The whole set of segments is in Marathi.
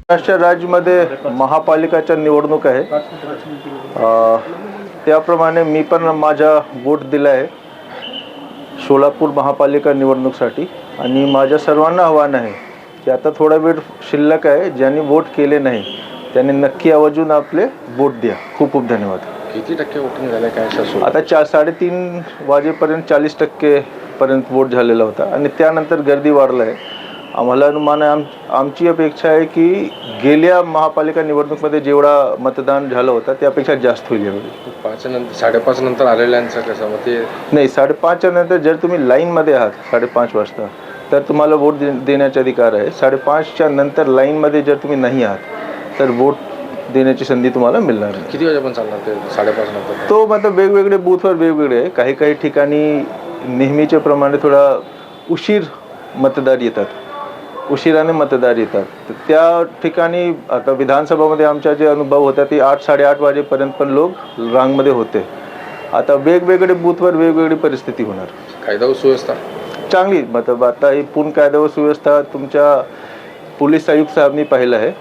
महाराष्ट्र राज्यामध्ये महापालिकाच्या निवडणूक आहे. त्याप्रमाणे मी पण माझा वोट दिला आहे सोलापूर महापालिका निवडणुकीसाठी आणि माझ्या सर्वांना आव्हान आहे की आता थोडा वेळ शिल्लक आहे. ज्यांनी वोट केले नाही त्यांनी नक्की आवर्जून आपले वोट द्या. खूप खूप धन्यवाद. किती टक्के वोटिंग झालं काय सर? आता 3:30 वाजेपर्यंत 40% पर्यंत वोट झालेला होता आणि त्यानंतर गर्दी वाढला आहे. आम्हाला अनुमान आहे, आमची अपेक्षा आहे की गेल्या महापालिका निवडणुकीमध्ये जेवढा मतदान झालं होतं त्यापेक्षा जास्त होईल यावेळी. 5:30 नंतर आलेल्यांचं कसं मग ते नाही, 5:30 नंतर जर तुम्ही लाईनमध्ये आहात 5:30 वाजता तर तुम्हाला वोट देण्याचा अधिकार आहे. 5:30च्या नंतर लाईनमध्ये जर तुम्ही नाही आहात तर वोट देण्याची संधी तुम्हाला मिळणार नाही. किती वाजेपर्यंत चालणार ते 5:30 नंतर? तो मतलब वेगवेगळे बूथवर वेगवेगळे आहे. काही ठिकाणी नेहमीच्या प्रमाणे थोडा उशीर मतदार येतात, उशिराने मतदार येतात. तर त्या ठिकाणी आता विधानसभामध्ये आमच्या जे अनुभव होता ते 8-8:30 वाजेपर्यंत पण लोक रांगमध्ये होते. आता वेगवेगळे बूथवर वेगवेगळी परिस्थिती होणार. कायदा व सुव्यवस्था चांगली मतलब आता ही पूर्ण कायदा व सुव्यवस्था तुमच्या पोलीस आयुक्त साहेबांनी पाहिलं आहे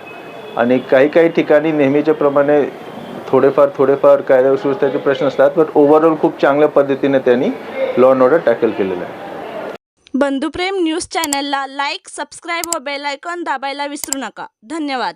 आणि काही ठिकाणी नेहमीच्या प्रमाणे थोडेफार कायदा व सुव्यवस्थेचे प्रश्न असतात, पण ओव्हरऑल खूप चांगल्या पद्धतीने त्यांनी लॉ अँड ऑर्डर टॅकल केलेलं आहे. बंधुप्रेम न्यूज चॅनलला लाईक, सबस्क्राईब व बेल आयकॉन दाबायला विसरू नका. धन्यवाद.